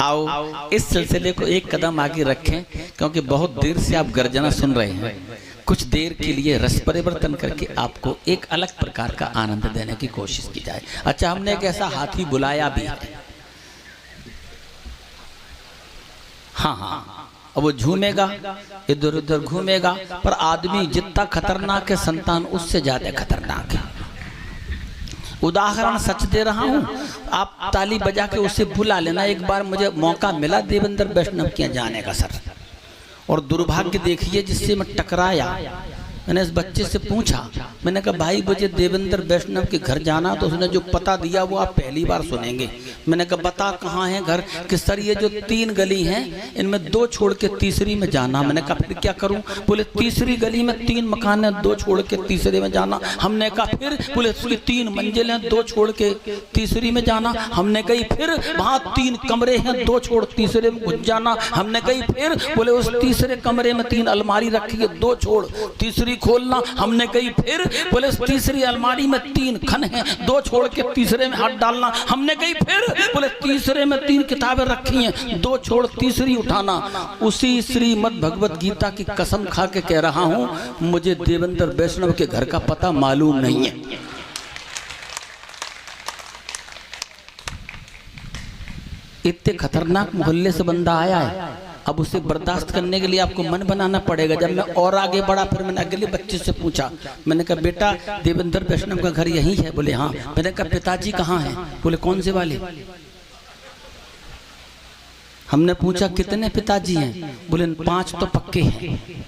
आओ इस सिलसिले को एक कदम आगे रखें, क्योंकि बहुत देर से आप गर्जना सुन रहे हैं। कुछ देर के लिए रस परिवर्तन करके आपको एक अलग प्रकार का आनंद देने की कोशिश की जाए। अच्छा, हमने एक ऐसा हाथी बुलाया भी है। हाँ, अब वो झूमेगा, इधर उधर घूमेगा, पर आदमी जितना खतरनाक है संतान उससे ज्यादा खतरनाक है। उदाहरण सच दे रहा हूँ, आप ताली बजा के उसे बुला लेना। एक बार मुझे मौका मिला देवेंद्र वैष्णव के जाने का सर, और दुर्भाग्य देखिए जिससे मैं टकराया। मैंने इस बच्चे से पूछा, मैंने कहा भाई मुझे देवेंद्र वैष्णव के घर जाना, तो उसने जो पता दिया वो आप पहली बार सुनेंगे। मैंने कहा बता कहाँ है घर? कि सर ये जो 3 गली हैं इनमें 2 छोड़ के तीसरी में जाना। मैंने कहा फिर क्या करूं? बोले तीसरी गली में 3 मकान है, 2 छोड़ के तीसरे में जाना। हमने कहा फिर? बोले उसकी 3 मंजिल हैं, 2 छोड़ के तीसरी में जाना। हमने कही फिर? वहाँ 3 कमरे हैं, 2 छोड़ तीसरे में घुस जाना। हमने कही फिर? बोले उस तीसरे कमरे में 3 अलमारी रखी है, 2 छोड़ तीसरी खोलना। हमने कही फिर? बोले तीसरी अलमारी में 3 खन हैं, 2 छोड़ के तीसरे में हाथ डालना। हमने कही फिर? बोले तीसरे में 3 किताबें रखी हैं, 2 छोड़ तीसरी उठाना। उसी श्रीमद् भगवत गीता की कसम खा के कह रहा हूं, मुझे देवेंद्र वैष्णव के घर का पता मालूम नहीं है। इतने खतरनाक मोहल्ले से बंदा आया है। अब उसे बर्दाश्त करने के लिए आपको मन बनाना पड़ेगा। जब मैं और आगे बढ़ा, फिर मैंने अगले बच्चे से पूछा, मैंने कहा बेटा देवेंद्र वैष्णव का घर यही है? बोले हाँ। मैंने कहा पिताजी कहाँ हैं? बोले कौन से वाले? हमने पूछा कितने पिताजी हैं? बोले 5 तो पक्के हैं।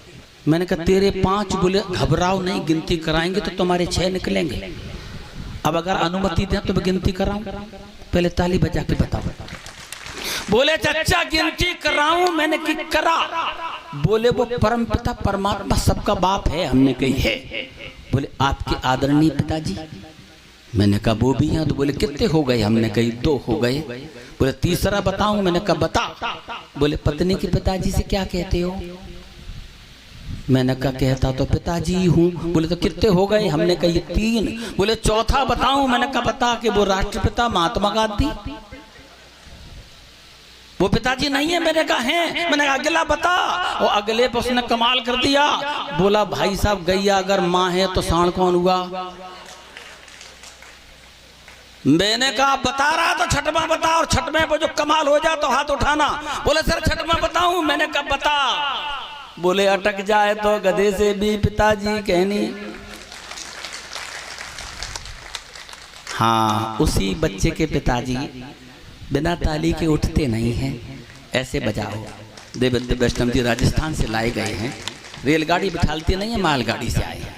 मैंने कहा तेरे 5? बोले घबराओ नहीं, गिनती कराएंगे तो तुम्हारे 6 निकलेंगे। अब अगर अनुमति दें तो मैं गिनती कराऊं? पहले ताली बजा के बताओ। बोले चाचा गिनती कराऊं? मैंने कि करा। बोले वो परम पिता परमात्मा सबका बाप है। हमने कही है। बोले आपके आदरणीय पिताजी? मैंने कहा वो भी हैं। तो बोले कितने हो गए? हमने कही 2 हो गए। बोले तीसरा बताऊं? मैंने कहा बता। बोले पत्नी के पिताजी से क्या कहते हो? मैंने कहा कहता तो पिताजी हूँ। बोले तो कितने हो गए? हमने कही 3। बोले चौथा बताऊं? मैंने कहा बता। कि वो राष्ट्रपिता महात्मा गांधी? वो पिताजी नहीं है? मैंने कहा है। मैंने कहा अगला बता। और अगले पर उसने कमाल कर दिया, बोला भाई साहब गैया अगर माँ है तो सांड कौन हुआ? मैंने कहा बता रहा तो छठवां बता, और छठवें पर जो कमाल हो जाए तो हाथ उठाना। बोले सर छठवां बताऊं? मैंने कहा बता। बोले अटक जाए तो गधे से भी पिताजी कहनी। हाँ, उसी बच्चे के पिताजी बिना ताली के उठते नहीं हैं। ऐसे बजाओ। देवेंद्र वैष्णव जी राजस्थान से लाए गए हैं, रेलगाड़ी बिठालते नहीं है, मालगाड़ी से आए हैं।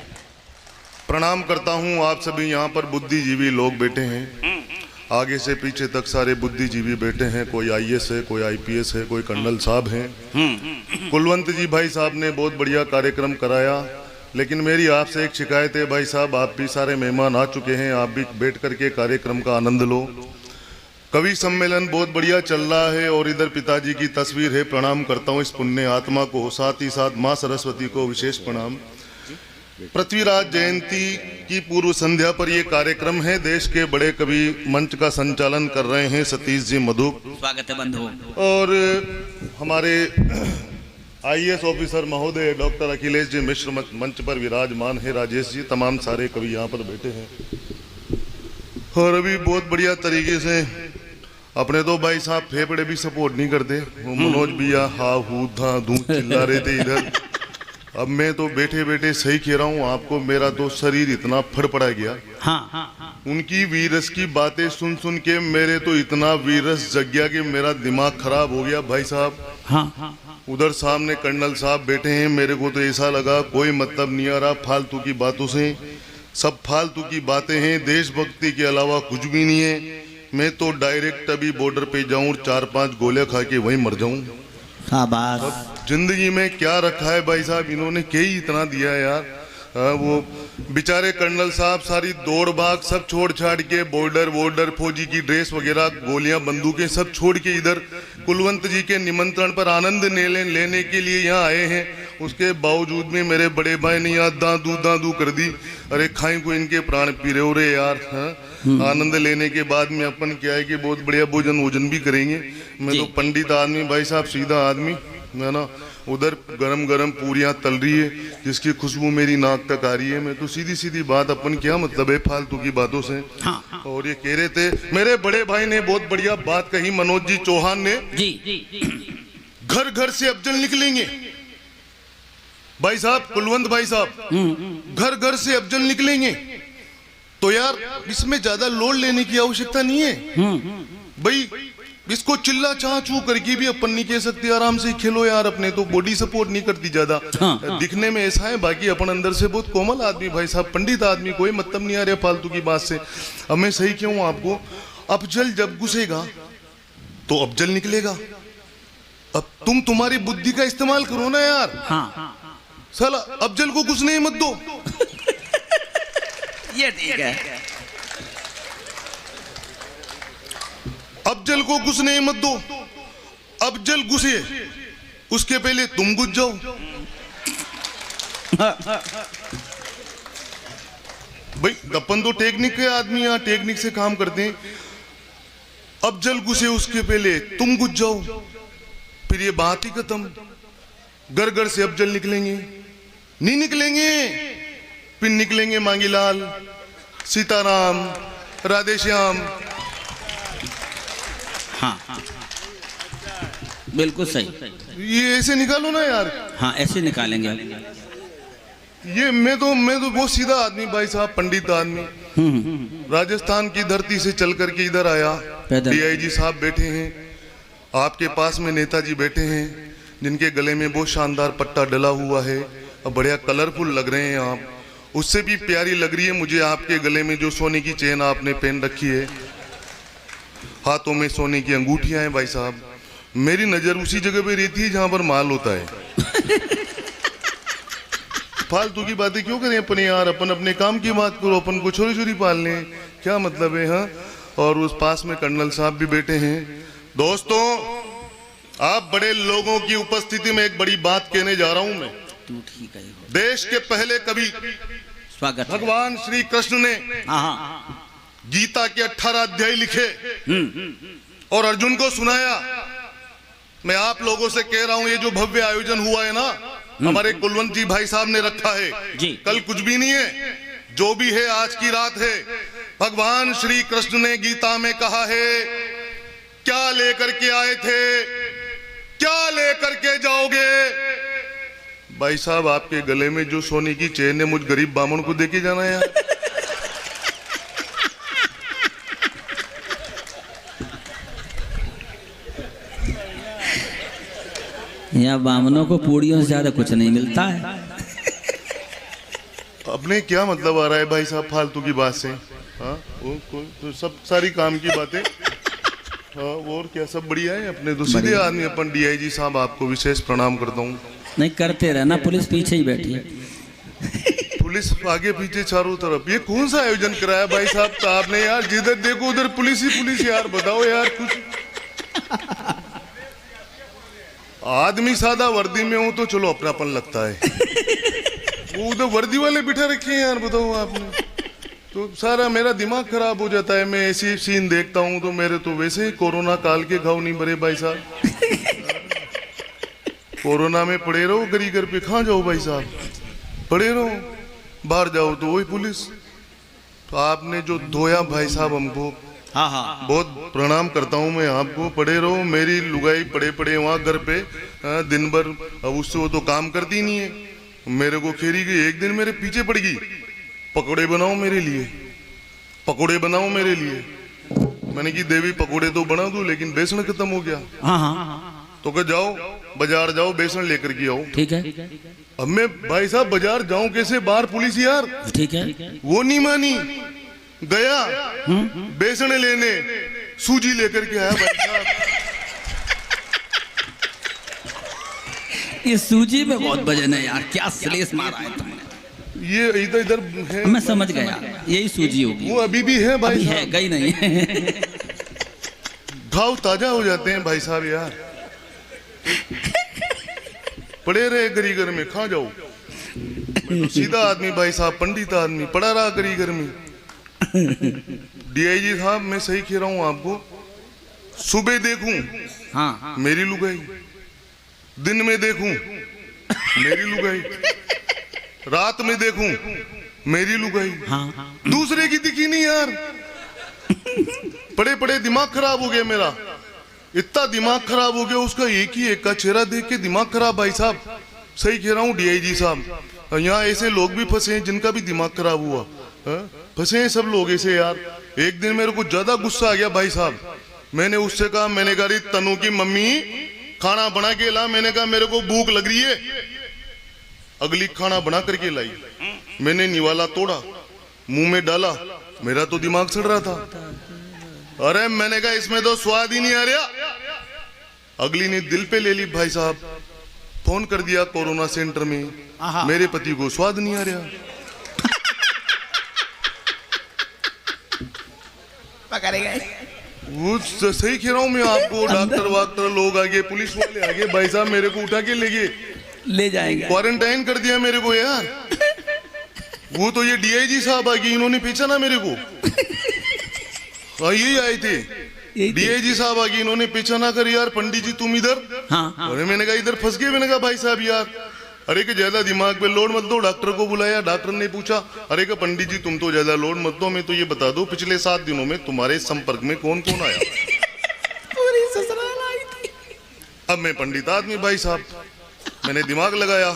प्रणाम करता हूं आप सभी। यहाँ पर बुद्धिजीवी लोग बैठे हैं, आगे से पीछे तक सारे बुद्धिजीवी बैठे हैं। कोई IAS है, कोई IPS है, कोई कर्नल साहब हैं। कुलवंत जी भाई साहब ने बहुत बढ़िया कार्यक्रम कराया, लेकिन मेरी आपसे एक शिकायत है भाई साहब, आप भी सारे मेहमान आ चुके हैं, आप भी बैठ करके कार्यक्रम का आनंद लो। कवि सम्मेलन बहुत बढ़िया चल रहा है और इधर पिताजी की तस्वीर है। प्रणाम करता हूँ इस पुण्य आत्मा को, साथ ही साथ माँ सरस्वती को विशेष प्रणाम। पृथ्वीराज जयंती की पूर्व संध्या पर ये कार्यक्रम है। देश के बड़े कवि मंच का संचालन कर रहे हैं सतीश जी मधुक। स्वागत है बंधु। और हमारे IAS ऑफिसर महोदय डॉक्टर अखिलेश जी मिश्र मंच पर विराजमान है। राजेश जी, तमाम सारे कवि यहाँ पर बैठे हैं। और अभी बहुत बढ़िया तरीके से अपने तो भाई साहब फेफड़े भी सपोर्ट नहीं करते। मनोज भैया हा हू धा धू चिल्ला रहे थे इधर। अब मैं तो बैठे बैठे सही कह रहा हूँ आपको, मेरा तो शरीर इतना फड़फड़ा गया। हाँ। उनकी वीरस की बातें सुन सुन के मेरे तो इतना वीरस जग गया कि मेरा दिमाग खराब हो गया भाई साहब। हाँ। उधर सामने कर्नल साहब बैठे हैं, मेरे को तो ऐसा लगा कोई मतलब नहीं आ रहा फालतू की बातों से। सब फालतू की बातें हैं, देशभक्ति के अलावा कुछ भी नहीं है। मैं तो डायरेक्ट अभी बॉर्डर पे जाऊं, 4-5 गोले खा के वहीं मर जाऊं। जिंदगी में क्या रखा है भाई साहब, इन्होंने क्या ही इतना दिया है यार। वो बेचारे कर्नल साहब सारी दौड़ भाग सब छोड़ छाड़ के बॉर्डर फौजी की ड्रेस वगैरह गोलियां बंदूकें सब छोड़ के इधर कुलवंत जी के निमंत्रण पर आनंद लेने के लिए यहाँ आए हैं। उसके बावजूद में मेरे बड़े भाई ने यहाँ दादू कर दी। अरे खाई को इनके प्राण पी रहे हो रे यार। आनंद लेने के बाद में अपन क्या है कि बहुत बढ़िया भोजन वोजन भी करेंगे। मैं तो पंडित आदमी भाई साहब, सीधा आदमी है ना। उधर गरम गरम पूरियां तल रही है जिसकी खुशबू मेरी नाक तक आ रही है। मैं तो सीधी सीधी बात, अपन क्या मतलब है फालतू की बातों से। हाँ। और ये कह रहे थे, मेरे बड़े भाई ने बहुत बढ़िया बात कही, मनोज जी चौहान ने, घर घर से अफजल निकलेंगे। भाई साहब, कुलवंत भाई साहब, घर घर से अफजल निकलेंगे तो यार इसमें ज्यादा लोड लेने की आवश्यकता नहीं है भाई। इसको चिल्ला चाह चू करके भी अपन नहीं कह सकते, आराम से खेलो यार। अपने तो बॉडी सपोर्ट नहीं करती ज्यादा। दिखने में ऐसा है, बाकी अपन अंदर से बहुत कोमल आदमी भाई साहब, पंडित आदमी, कोई मतलब नहीं आ रहा फालतू की बात से। अब मैं सही क्यों आपको, अफजल जब घुसेगा तो अफजल निकलेगा। अब तुम्हारी बुद्धि का इस्तेमाल करो ना यार। साला अफजल को घुसने ही मत दो। ये ठीक है। अफजल को घुसने मत दो। अफजल घुसे उसके पहले तुम घुस जाओ। भाई अपन तो टेक्निक के आदमी, यहाँ टेक्निक से काम करते हैं। अफजल घुसे उसके पहले तुम घुस जाओ, फिर ये बात ही खत्म। घर घर से अफजल निकलेंगे नहीं निकलेंगे, फिर निकलेंगे मांगीलाल, सीताराम, राधे श्याम। हाँ, बिल्कुल सही। ये ऐसे निकालो ना यार। हाँ, ऐसे निकालेंगे। ये मैं तो बहुत सीधा आदमी भाई साहब, पंडित आदमी। राजस्थान की धरती से चल करके इधर आया। डीआईजी साहब बैठे हैं, आपके पास में नेताजी बैठे हैं, जिनके गले में बहुत शानदार पट्टा डला हुआ है और बढ़िया कलरफुल लग रहे हैं आप। उससे भी प्यारी लग रही है मुझे आपके गले में जो सोने की चेन आपने पहन रखी है, हाथों में सोने की अंगूठियां हैं भाई साहब। मेरी नजर उसी जगह पे रहती है जहां पर माल होता है। फालतू की बातें क्यों करें अपन यार, अपन अपने काम की बात करो। अपन को छोरी छोरी पाल लें, क्या मतलब है। हाँ, और उस पास में कर्नल साहब भी बैठे हैं। दोस्तों, आप बड़े लोगों की उपस्थिति में एक बड़ी बात कहने जा रहा हूं मैं। ठीक है। देश के पहले कवि स्वागत भगवान श्री कृष्ण ने गीता के 18 अध्याय लिखे और अर्जुन को सुनाया। मैं आप लोगों से कह रहा हूं, ये जो भव्य आयोजन हुआ है ना, हमारे कुलवंत जी भाई साहब ने रखा है जी। कल कुछ भी नहीं है, जो भी है आज की रात है। भगवान श्री कृष्ण ने गीता में कहा है, क्या लेकर के आए थे, क्या लेकर के जाओगे। भाई साहब, आपके गले में जो सोने की चेन है, मुझ गरीब बामण को देके जाना है यार। यहाँ बामनों को पूड़ियों से ज्यादा कुछ नहीं मिलता है। अपने क्या मतलब आ रहा है भाई साहब फालतू की बात से। हाँ, वो सब सारी काम की बातें। हाँ, और क्या सब बढ़िया है। अपने तो सीधे आदमी। अपन डीआईजी साहब, आपको विशेष प्रणाम करता हूँ। नहीं करते रहना, पुलिस पीछे ही बैठी है। पुलिस आगे पीछे चारों तरफ। ये कौन सा आयोजन कराया भाई साहब आपने यार, जिधर देखो उधर पुलिस ही पुलिस। यार बताओ यार कुछ। आदमी सादा वर्दी में हूं तो चलो अपनापन लगता है, वो उधर वर्दी वाले बिठा रखे हैं यार। बताओ आपने तो सारा मेरा दिमाग खराब हो जाता है। मैं ऐसी सीन देखता हूं तो मेरे तो वैसे ही कोरोना काल के घाव नहीं भरे भाई साहब। कोरोना में पड़े रहो गरी घर पे, कहाँ जाओ भाई साहब, पड़े रहो। बाहर जाओ तो वही पुलिस। तो आपने जो धोया भाई साहब हमको, हाँ, बहुत प्रणाम करता हूँ मैं आपको। पड़े रहो, मेरी लुगाई पड़े पड़े वहाँ घर पे दिन भर। अब उससे वो तो काम करती नहीं है, मेरे को खेरी गई। एक दिन मेरे पीछे पड़ गई, पकौड़े बनाओ मेरे लिए, पकौड़े बनाओ मेरे लिए। मैंने की देवी पकौड़े तो बना दूं, लेकिन बेसन खत्म हो गया। तो कह जाओ बाजार जाओ, बेसन लेकर के आओ। ठीक है। अब मैं भाई साहब बाजार जाऊं कैसे, बाहर पुलिस यार। ठीक है, वो नहीं मानी। गया बेसन लेने, सूजी लेकर के आया भाई साहब। ये सूजी में बहुत वजन है यार, क्या स्लेस मारा है तुमने। ये इधर इधर है, मैं समझ गया, यही सूजी होगी। वो अभी भी है भाई साहब, है गई नहीं है। घाव ताजा हो जाते हैं भाई साहब यार। पड़े रहे गरी घर में, खा जाओ। तो सीधा आदमी भाई साहब, पंडित आदमी, पड़ा रहा गरी घर में। डीआईजी साहब मैं सही कह रहा हूं आपको, सुबह देखूं हाँ मेरी लुगाई, दिन में देखूं मेरी लुगाई, रात में देखूं मेरी लुगाई, हाँ दूसरे की दिखी नहीं यार। पड़े पड़े दिमाग खराब हो गया मेरा, इतना दिमाग खराब हो गया, उसका एक का चेहरा देख के दिमाग खराब। भाई साहब सही कह रहा हूँ डीआईजी साहब, यहाँ ऐसे लोग भी फंसे हैं जिनका भी दिमाग खराब हुआ, फंसे हैं सब लोग ऐसे यार। एक दिन मेरे को ज्यादा गुस्सा आ गया भाई साहब, मैंने उससे कहा, मैंने कहा तनु की मम्मी खाना बना के ला, मैंने कहा मेरे को भूख लग रही है। अगली खाना बना करके लाई, मैंने निवाला तोड़ा, मुंह में डाला, मेरा तो दिमाग सड़ रहा था। अरे मैंने कहा इसमें तो स्वाद ही नहीं आ रहा। अगली ने दिल पे ले ली भाई साहब, फोन कर दिया कोरोना सेंटर में, मेरे पति को स्वाद नहीं आ रहा। वो सही कह रहा हूं मैं आपको, डॉक्टर वाक्टर लोग आगे, पुलिस वाले आगे, भाई साहब मेरे को उठा के ले जाएंगे, क्वारंटाइन कर दिया मेरे को यार। वो तो ये डीआईजी साहब आ गए, इन्होंने पहचाना मेरे को। हाँ यही आए थे डीआईजी साहब आ गए, इन्होंने पहचाना कर, यार पंडित जी तुम इधर। अरे मैंने कहा इधर फंस गए, मैंने कहा भाई साहब यार, अरे कि ज्यादा दिमाग पे लोड मत दो। डॉक्टर को बुलाया, डॉक्टर ने पूछा, अरे कि पंडित जी तुम तो ज्यादा लोड मत दो, मैं तो ये बता दो पिछले 7 दिनों में तुम्हारे संपर्क में कौन कौन आया। पूरी ससुराल आई थी। अब मैं पंडित आदमी भाई साहब, मैंने दिमाग लगाया,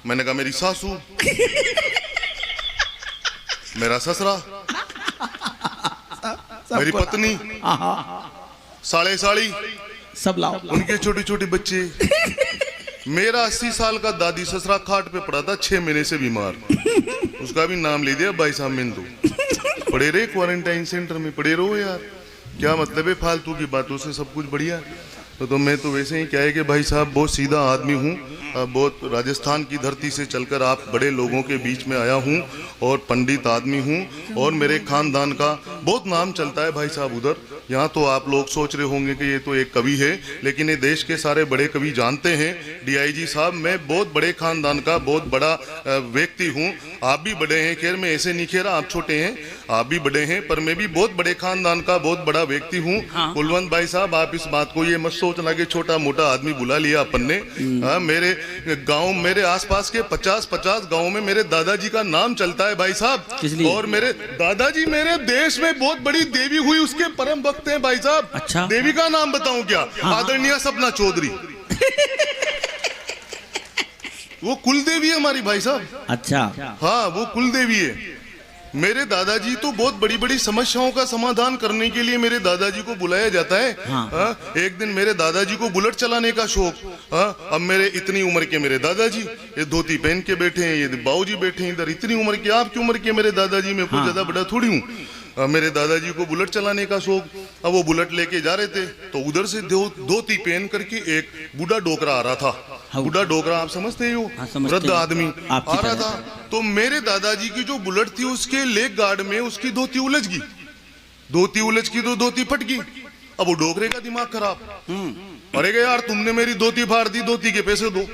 मैंने कहा मेरी सासू, मेरा ससुरा, मेरी पत्नी, साले साड़ी सब लाओ, उनके छोटे छोटे बच्चे। मेरा 80 साल का दादी ससुरा खाट पे पड़ा था, 6 महीने से बीमार, उसका भी नाम ले दिया भाई साहब मिंदू। पड़े रहे क्वारंटाइन सेंटर में, पड़े रहो यार, क्या मतलब है फालतू की बातों से सब कुछ बढ़िया। तो मैं तो वैसे ही क्या है कि भाई साहब बहुत सीधा आदमी हूँ, बहुत राजस्थान की धरती से चलकर आप बड़े लोगों के बीच में आया हूँ, और पंडित आदमी हूँ, और मेरे खानदान का बहुत नाम चलता है भाई साहब उधर। यहाँ तो आप लोग सोच रहे होंगे कि ये तो एक कवि है, लेकिन ये देश के सारे बड़े कवि जानते हैं डीआईजी साहब, मैं बहुत बड़े खानदान का बहुत बड़ा व्यक्ति हूँ। आप भी बड़े हैं, खैर मैं ऐसे नहीं कह रहा आप छोटे हैं, आप भी बड़े हैं, पर मैं भी बहुत बड़े खानदान का बहुत बड़ा व्यक्ति हूँ। कुलवंत भाई साहब आप इस बात को ये मत सोचना कि छोटा मोटा आदमी बुला लिया अपन ने। मेरे गांव, मेरे आसपास के 50 गांवों में मेरे दादाजी का नाम चलता है भाई साहब, और मेरे दादाजी मेरे देश में बहुत बड़ी देवी हुई उसके परम भक्त हैं भाई साहब। अच्छा। देवी का नाम बताऊं क्या? आदरणीय सपना चौधरी, वो कुल देवी है हमारी भाई साहब। अच्छा। हाँ वो कुल देवी है। मेरे दादाजी तो बहुत बड़ी बड़ी समस्याओं का समाधान करने के लिए मेरे दादाजी को बुलाया जाता है। एक दिन मेरे दादाजी को बुलेट चलाने का शौक। अब मेरे इतनी उम्र के मेरे दादाजी, ये धोती पहन के बैठे हैं, ये बाबूजी बैठे हैं इधर, इतनी उम्र के, आपकी उम्र के मेरे दादाजी, मैं कुछ ज्यादा बड़ा थोड़ी हूँ। मेरे दादाजी को बुलेट चलाने का शौक। अब वो बुलेट लेके जा रहे थे तो उधर से धोती पहन करके एक बूढ़ा डोकरा आ रहा था। बूढ़ा डोकरा आप समझते हो, वृद्ध आदमी आ रहा था। तो मेरे दादाजी की जो बुलेट थी उसके लेग गार्ड में उसकी धोती उलझ गई। धोती उलझ गई तो धोती फट गई। अब वो डोकरे का दिमाग खराब, अरे यार तुमने मेरी धोती फाड़ दी, धोती के पैसे दो।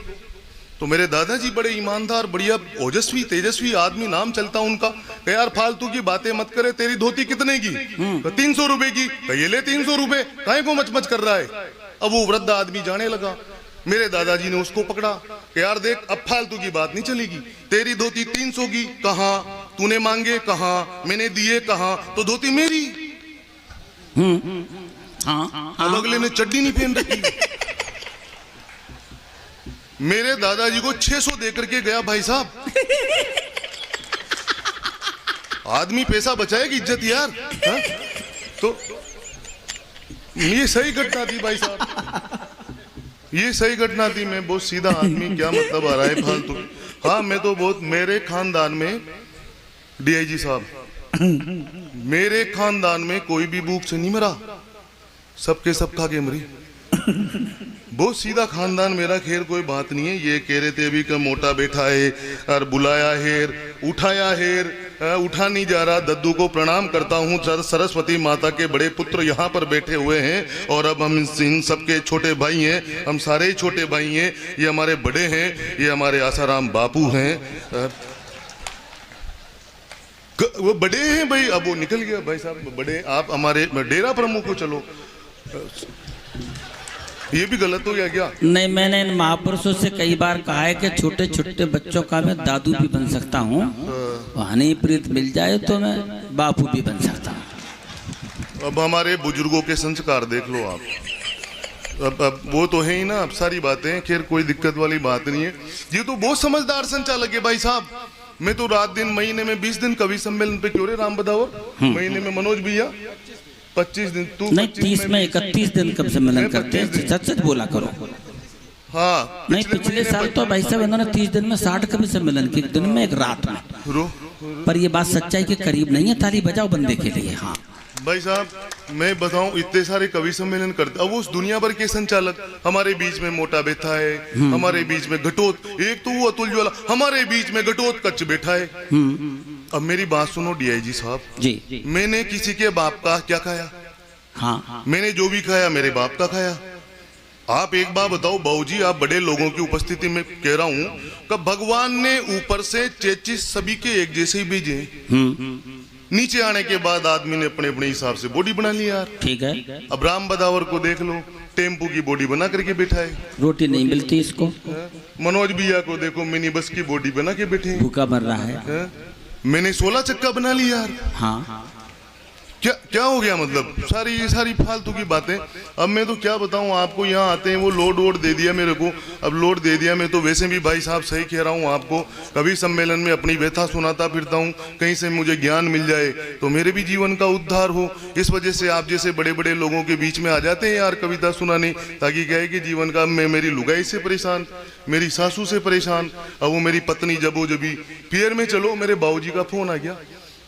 तो मेरे दादाजी बड़े ईमानदार, बढ़िया ओजस्वी तेजस्वी आदमी, नाम चलता उनका, कहे यार फालतू की बातें मत करे, तेरी धोती कितने की? 300 रुपए की। ये ले 300 रुपए, काहे को मच कर रहा है? अब वो वृद्ध आदमी जाने लगा। मेरे दादाजी ने उसको पकड़ा कि यार देख अब फालतू की बात नहीं चलेगी, तेरी धोती 300 की, कहा तूने मांगे, कहा मैंने दिए, कहा तो धोती मेरी। अब अगले ने चड्डी नहीं पहन रखी। मेरे दादाजी को 600 देकर के गया भाई साहब। आदमी पैसा बचाए कि इज्जत यार। तो ये सही घटना थी भाई साहब, ये सही घटना थी। मैं बहुत सीधा आदमी, क्या मतलब आ रहा है फालतू। हाँ मैं तो बहुत, मेरे खानदान में डीआईजी साहब, मेरे खानदान में कोई भी भूख से नहीं मरा, सबके सब खा के मरी। बहुत सीधा खानदान मेरा, खैर कोई बात नहीं है। ये कह रहे थे अभी कि मोटा बैठा है और बुलाया हेर, उठाया हेर, उठा नहीं जा रहा। दद्दू को प्रणाम करता हूँ, सरस्वती माता के बड़े पुत्र यहाँ पर बैठे हुए हैं, और अब हम इन सबके छोटे भाई हैं, हम सारे ही छोटे भाई हैं। ये हमारे बड़े हैं, ये हमारे आसाराम बापू हैं। वो बड़े हैं भाई, अब वो निकल गया भाई साहब, बड़े आप हमारे डेरा प्रमुख हो, चलो ये भी गलत हो गया क्या? नहीं, मैंने इन महापुरुषों से कई बार कहा है कि छोटे छोटे बच्चों का मैं दादू भी बन सकता हूँ, हनी प्रीत मिल जाए तो मैं बापू भी बन सकता हूँ। अब हमारे बुजुर्गों के संस्कार देख लो आप, अब वो तो है ही ना, अब सारी बातें, खैर कोई दिक्कत वाली बात नहीं है। ये तो बहुत समझदार संचालक है भाई साहब। मैं तो रात दिन महीने में 20 दिन कवि सम्मेलन पे क्यों रे राम बदावर, महीने में मनोज भैया 25 दिन, तू नहीं 30 में 31 दिन कब सम्मेलन करते हैं, सच सच बोला करो। हाँ नहीं, पिछले साल तो भाई साहब इन्होंने 30 दिन में 60 कवि सम्मेलन किए, एक दिन में एक रात में। पर ये बात सच्चाई के करीब नहीं है, ताली बजाओ बंदे के लिए। हाँ भाई साहब, मैं बताऊं इतने सारे कवि सम्मेलन करते, अब उस दुनिया भर के संचालक, हमारे बीच में मोटा बैठा है, हमारे बीच में घटोत, एक तो वो अतुल ज्वाला, हमारे बीच में घटोत कच्च बैठा है। अब मेरी बात सुनो डीआईजी साहब जी, मैंने किसी के बाप का क्या खाया? हाँ, मैंने जो भी खाया मेरे बाप का खाया। आप एक बात बताओ बाबूजी, आप बड़े लोगों की उपस्थिति में कह रहा हूं कि भगवान ने ऊपर से चेचिस सभी के एक जैसे ही भेजे, नीचे आने के बाद आदमी ने अपने अपने हिसाब से बॉडी बना ली यार। ठीक है। अब राम बदावर को देख लो, टेम्पू की बॉडी बना करके बैठा है, रोटी नहीं मिलती इसको। मनोज भैया को देखो, मिनी बस की बॉडी बना के बैठे, भूखा मर रहा है। मैंने 16 चक्का बना ली यार। हाँ, क्या क्या हो गया, मतलब सारी फालतू की बातें। अब मैं तो क्या बताऊं आपको, यहाँ आते हैं वो लोड वोड दे दिया मेरे को, अब लोड दे दिया। मैं तो वैसे भी भाई साहब सही कह रहा हूँ आपको, कभी सम्मेलन में अपनी व्यथा सुनाता फिरता हूँ, कहीं से मुझे ज्ञान मिल जाए तो मेरे भी जीवन का उद्धार हो। इस वजह से आप जैसे बड़े बड़े लोगों के बीच में आ जाते हैं यार कविता सुनाने, ताकि क्या है कि जीवन का, मैं मेरी लुगाई से परेशान, मेरी सासू से परेशान, अब वो मेरी पत्नी जबो जबी, पियर में चलो मेरे बाबूजी का फोन आ गया,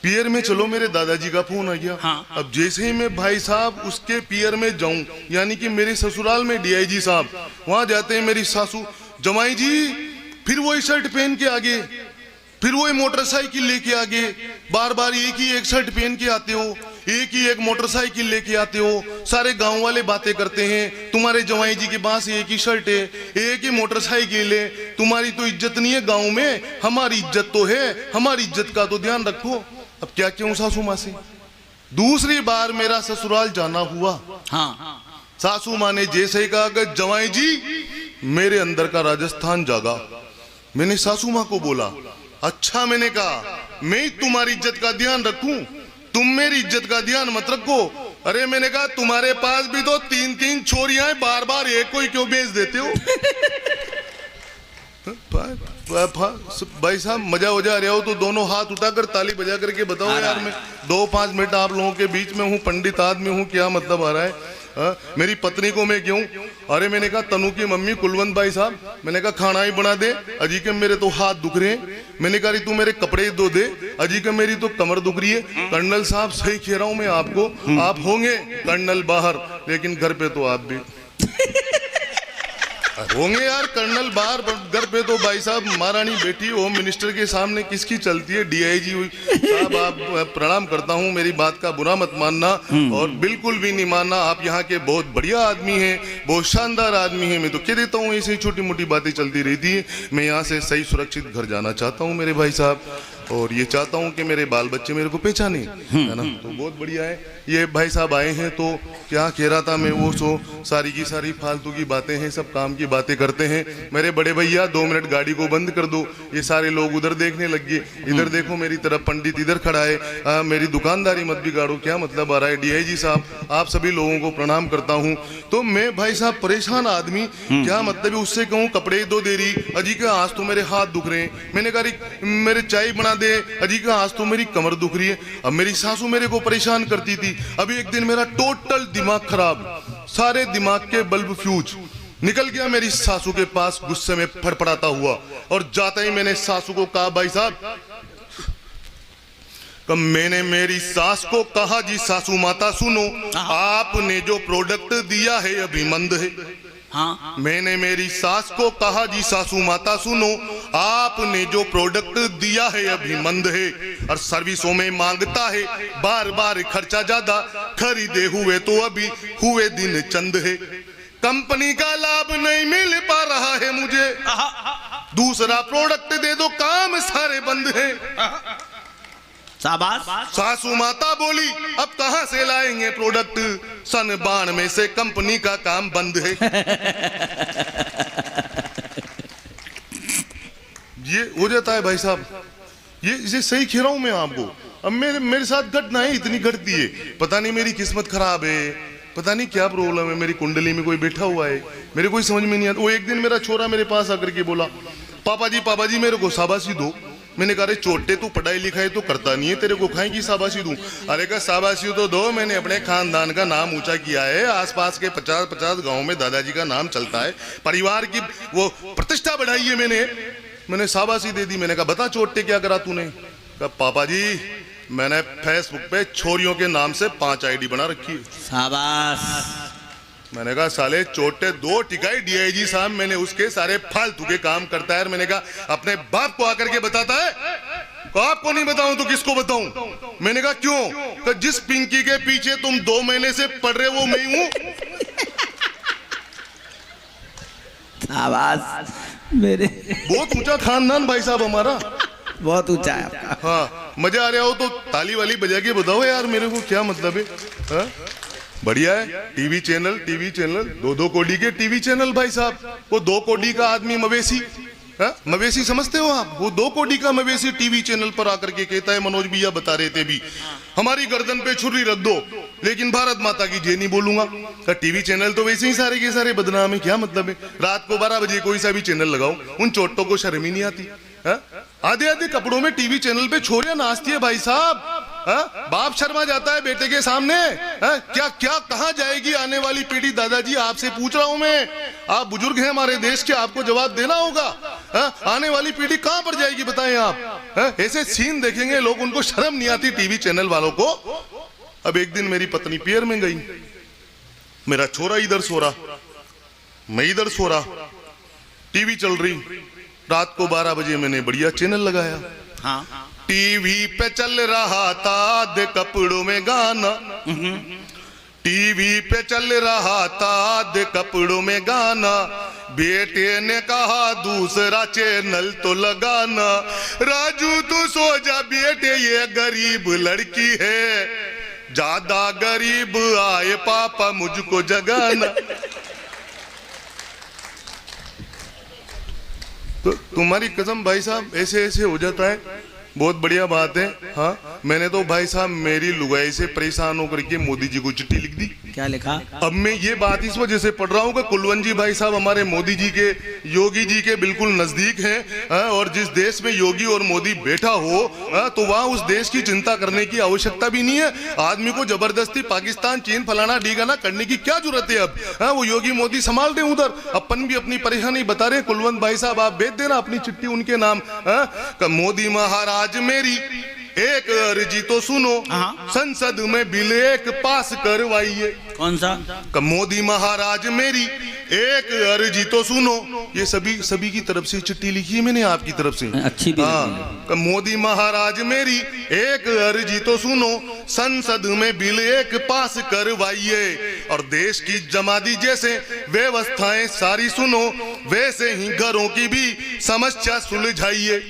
पियर में चलो मेरे दादाजी का फोन आ गया। हाँ। अब जैसे ही मैं भाई साहब उसके पियर में जाऊं, यानी कि मेरे ससुराल में डीआईजी साहब, वहां जाते हैं मेरी सासू, जमाई जी फिर वही शर्ट पहन के आगे, फिर वही मोटरसाइकिल लेके आगे, बार बार एक ही एक शर्ट पहन के आते हो, एक ही एक मोटरसाइकिल लेके आते हो, सारे गांव वाले बातें करते हैं तुम्हारे जवाई जी के पास एक ही शर्ट है, एक ही मोटरसाइकिल है, तुम्हारी तो इज्जत नहीं है गांव में, हमारी इज्जत तो है, हमारी इज्जत का तो ध्यान रखो। अब क्या क्यों सासू माँ से दूसरी बार मेरा ससुराल जाना हुआ, हाँ, सासू माँ ने जैसे ही कहा कि जवाई जी, मेरे अंदर का राजस्थान जागा। मैंने सासू माँ को बोला, अच्छा, मैंने कहा मैं तुम्हारी इज्जत का ध्यान रखूं, तुम मेरी इज्जत का ध्यान मत रखो। अरे मैंने कहा तुम्हारे पास भी तो 3-3 छोरियां हैं, बार बार एक को ही क्यों बेच देते हो? भाई साहब मजा हो जा रहा हो तो दोनों हाथ उठाकर ताली बजा करके बताओ यार, मैं 2-5 मिनट आप लोगों के बीच में हूँ, पंडित आदमी हूँ, क्या मतलब आ रहा है? मेरी पत्नी को मैं क्यों, अरे मैंने कहा तनु की मम्मी कुलवंत भाई साहब, मैंने कहा खाना ही बना दे, अजी के मेरे तो हाथ दुख रहे हैं, मैंने कहा तू मेरे कपड़े धो दे, अजी के मेरी तो कमर दुख रही है। कर्नल साहब सही कह रहा हूं मैं आपको, आप होंगे कर्नल बाहर, लेकिन घर पे तो आप भी होंगे यार कर्नल बाहर, घर पे तो भाई साहब महारानी बेटी होम मिनिस्टर के सामने किसकी चलती है? डीआईजी हुई साहब, आप प्रणाम करता हूँ, मेरी बात का बुरा मत मानना, और बिल्कुल भी नहीं मानना, आप यहाँ के बहुत बढ़िया आदमी हैं, बहुत शानदार आदमी हैं। मैं तो कह देता हूँ ऐसी छोटी मोटी बातें चलती रहती है, मैं यहाँ से सही सुरक्षित घर जाना चाहता हूँ मेरे भाई साहब, और ये चाहता हूँ कि मेरे बाल बच्चे मेरे को पहचाने, है ना? तो बहुत बढ़िया है। ये भाई साहब आए हैं तो क्या कह रहा था मैं, वो सारी की सारी फालतू की बातें हैं, सब काम की बातें करते हैं। मेरे बड़े भैया 2 मिनट गाड़ी को बंद कर दो, ये सारे लोग उधर देखने लग गए, इधर देखो मेरी तरफ, पंडित इधर खड़ा है, मेरी दुकानदारी मत बिगाड़ो, क्या मतलब आ रहा है? डीआईजी साहब आप सभी लोगों को प्रणाम करता हूँ। तो मैं भाई साहब परेशान आदमी, क्या मतलब उससे कहूँ कपड़े दो दे रही, अजी का आज तो मेरे हाथ दुख रहे हैं, मैंने कहा मेरे चाय बना दे, अजी का आज तो मेरी कमर दुख रही है। अब मेरी सासू मेरे को परेशान करती थी, अभी एक दिन मेरा टोटल दिमाग खराब, सारे दिमाग के बल्ब फ्यूज, निकल गया मेरी सासू के पास गुस्से में फड़फड़ाता हुआ, और जाते ही मैंने सासू को कहा, भाई साहब मैंने मेरी सास को कहा, जी सासू माता सुनो, आपने जो प्रोडक्ट दिया है अभी मंद है। हाँ, मैंने मेरी सास को कहा, जी सासू माता सुनो, आपने जो प्रोडक्ट दिया है अभी मंद है, और सर्विसों में मांगता है बार बार खर्चा ज्यादा, खरीदे हुए तो अभी हुए दिन चंद है, कंपनी का लाभ नहीं मिल पा रहा है मुझे, दूसरा प्रोडक्ट दे दो काम सारे बंद है। शाबाश। सासू माता बोली अब कहां से लाएंगे प्रोडक्ट, सन 92 से कंपनी का काम बंद है। ये हो जाता है भाई साहब, ये सही कह रहा हूं मैं आपको। अब मेरे साथ घटनाएं इतनी घटती है, पता नहीं मेरी किस्मत खराब है, पता नहीं क्या प्रॉब्लम है, मेरी कुंडली में कोई बैठा हुआ है, मेरे कोई समझ में नहीं आता। वो एक दिन मेरा छोरा मेरे पास आकर के बोला, पापा जी मेरे को शाबाशी दो। मैंने कहा, अरे छोटे तू पढ़ाई लिखाई तो करता नहीं है, तेरे को खाएं की शाबाशी दूं? अरे का शाबाशी तो दो, मैंने अपने खानदान का नाम ऊंचा किया है, आसपास के 50-50 गांव में दादाजी का नाम चलता है, परिवार की वो प्रतिष्ठा बढ़ाई है मैंने शाबाशी दे दी। मैंने कहा, बता चोटे क्या करा तूने? कहा, पापा जी मैंने फेसबुक पे छोरियों के नाम से 5 आईडी बना रखी है। शाबाश। मैंने कहा, साले चोटे 2 टिकाई डीआईजी साहब, मैंने उसके सारे फालतू के काम करता है। मैंने कहा, अपने बाप को आकर के बताता है? तो आपको नहीं बताऊं तो किसको बताऊं? मैंने कहा, क्यों? तो जिस पिंकी के पीछे तुम 2 महीने से पढ़ रहे वो मैं हूं। शाबाश। मेरे बहुत ऊंचा खानदान भाई साहब हमारा, बहुत ऊंचा है आपका। हाँ, मजा आ रहा हो तो ताली वाली बजा के बताओ यार, मेरे को क्या मतलब है? हाँ? बढ़िया है। टीवी चैनल 2-2 कोडी के टीवी चैनल भाई साहब। वो 2 कोडी का आदमी मवेशी, मवेशी समझते हो आप? वो 2 कोडी का मवेशी टीवी चैनल पर आकर के कहता है, मनोज भैया बता रहे थे भी, हमारी गर्दन पे छुरी रख दो लेकिन भारत माता की जय नहीं बोलूंगा। टीवी चैनल तो वैसे ही सारे के सारे बदनाम है, क्या मतलब है? रात को 12 बजे कोई सा भी चैनल लगाओ, उन चोटों को शर्म ही नहीं आती। आधे कपड़ों में टीवी चैनल पे छोरियां नाचती है भाई साहब। बाप शर्मा जाता है बेटे के सामने। क्या क्या कहां जाएगी आने वाली पीढ़ी? दादाजी आपसे पूछ रहा हूं मैं, आप बुजुर्ग हैं हमारे देश के, आपको जवाब देना होगा। आने वाली पीढ़ी कहां पर जाएगी बताएं आप? ऐसे सीन देखेंगे लोग, उनको शर्म नहीं आती टीवी चैनल वालों को। अब एक दिन मेरी पत्नी पियर में गई, मेरा छोरा इधर सो रहा, मैं इधर सो रहा, टीवी चल रही। रात को 12 बजे मैंने बढ़िया चैनल लगाया। हाँ। टीवी पे चल रहा था आधे कपड़ों में गाना, टीवी पे चल रहा था आधे कपड़ों में गाना। बेटे ने कहा दूसरा चैनल तो लगाना। राजू तू सो जा बेटे, ये गरीब लड़की है, ज्यादा गरीब आए पापा मुझको जगाना। तो तुम्हारी कसम भाई साहब, ऐसे ऐसे हो जाता है। बहुत बढ़िया बात है। हाँ, मैंने तो भाई साहब मेरी लुगाई से परेशान होकर के मोदी जी को चिट्ठी लिख दी। क्या लिखा? अब मैं ये बात इस वजह से पढ़ रहा हूँ कि कुलवंत जी भाई साहब हमारे मोदी जी के, योगी जी के बिल्कुल नजदीक हैं। और जिस देश में योगी और मोदी बैठा हो तो वहाँ उस देश की चिंता करने की आवश्यकता भी नहीं है। आदमी को जबरदस्ती पाकिस्तान, चीन, फलाना ढीगाना करने की क्या जरूरत है अब? वो योगी मोदी संभाल दे उधर, अपन भी अपनी परेशानी बता रहे। कुलवंत भाई साहब आप भेज देना अपनी चिट्ठी उनके नाम। मोदी महाराज मेरी एक अर्जी तो सुनो, संसद में बिल एक पास करवाइए। कौन सा? मोदी महाराज मेरी एक अर्जी तो सुनो। ये सभी की तरफ से चिट्ठी लिखी है मैंने, आपकी तरफ से। अच्छी भी। हाँ, मोदी महाराज मेरी एक अर्जी तो सुनो, संसद में बिल एक पास करवाइए। और देश की जमादी जैसे व्यवस्थाएं सारी सुनो, वैसे ही घरों की भी समस्या सुलझाइए।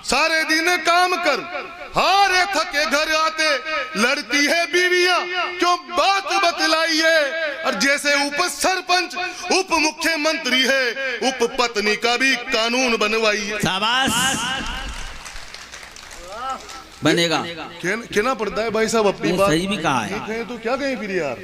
सारे दिन काम कर हारे थके घर आते लड़ती है बीवियां, क्यों बात बतलाइए। और जैसे उप सरपंच उप मुख्यमंत्री है, उप पत्नी का भी कानून बनवाइए। शाबाश। बनेगा। कहना पड़ता है भाई साहब अपनी बात। सही भी कहा है। तो क्या कहें फिर यार?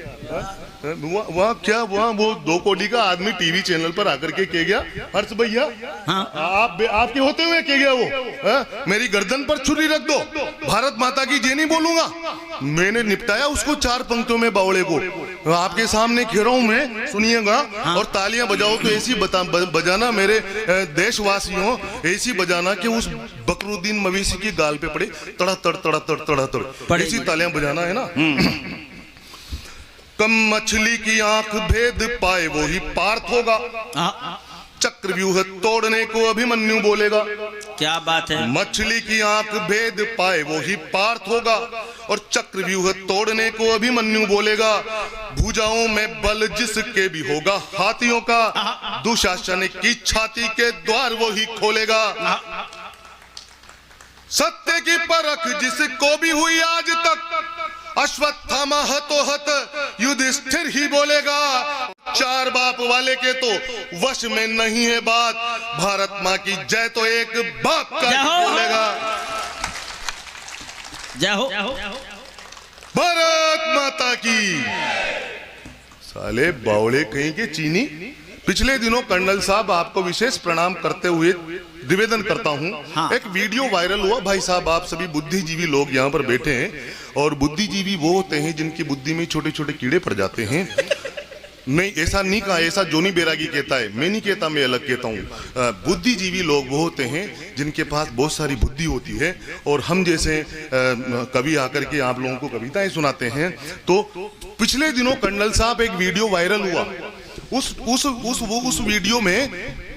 वहाँ वो 2 कोटी का आदमी टीवी चैनल पर आकर के कह गया, हर्ष भैया आपके होते हुए कह गया वो, मेरी गर्दन पर छुरी रख दो, भारत माता की जय नहीं बोलूंगा। मैंने निपटाया उसको 4 पंक्तियों में बावड़े को। आपके सामने कह रहा हूं मैं, सुनिएगा। और तालियां बजाओ तो ऐसी बजाना मेरे देशवासियों, ऐसी बजाना कि उस बकरुद्दीन मवेशी की गाल पे पड़े, तड़ा तड़ तड़ा तड़ तड़ा तड़, ऐसी तालियां बजाना है ना। कम मछली की आंख भेद पाए वो ही पार्थ होगा, चक्रव्यूह तोड़ने को अभिमन्यु बोलेगा। क्या बात है? मछली की आंख भेद पाए वो ही पार्थ होगा, और चक्रव्यूह तोड़ने को अभिमन्यु बोलेगा। भुजाओं में बल जिसके भी होगा हाथियों का, दुशासन की छाती के द्वार वो ही खोलेगा। सत्य की परख जिसको भी हुई आज तक, अश्वत्थामा हतोहत युधिष्ठिर ही बोलेगा। चार बाप वाले के तो वश में नहीं है बात, भारत माँ की जय तो एक बाप का ही बोलेगा। जय हो भारत माता की। साले बावड़े कहीं के चीनी। पिछले दिनों कर्नल साहब आपको विशेष प्रणाम करते हुए निवेदन करता हूं। हाँ। एक वीडियो वायरल हुआ। भाई साहब, आप सभी बुद्धिजीवी लोग यहाँ पर बैठे हैं, और बुद्धिजीवी वो होते हैं जिनकी बुद्धि में छोटे छोटे कीड़े पड़ जाते हैं। नहीं, ऐसा नहीं कहा, ऐसा जोनी बैरागी कहता है, मैं नहीं कहता, मैं अलग कहता हूँ। बुद्धिजीवी लोग वो होते हैं जिनके पास बहुत सारी बुद्धि होती है, और हम जैसे कवि आकर के आप लोगों को कविताएं सुनाते हैं। तो पिछले दिनों कर्नल साहब एक वीडियो वायरल हुआ। उस वीडियो में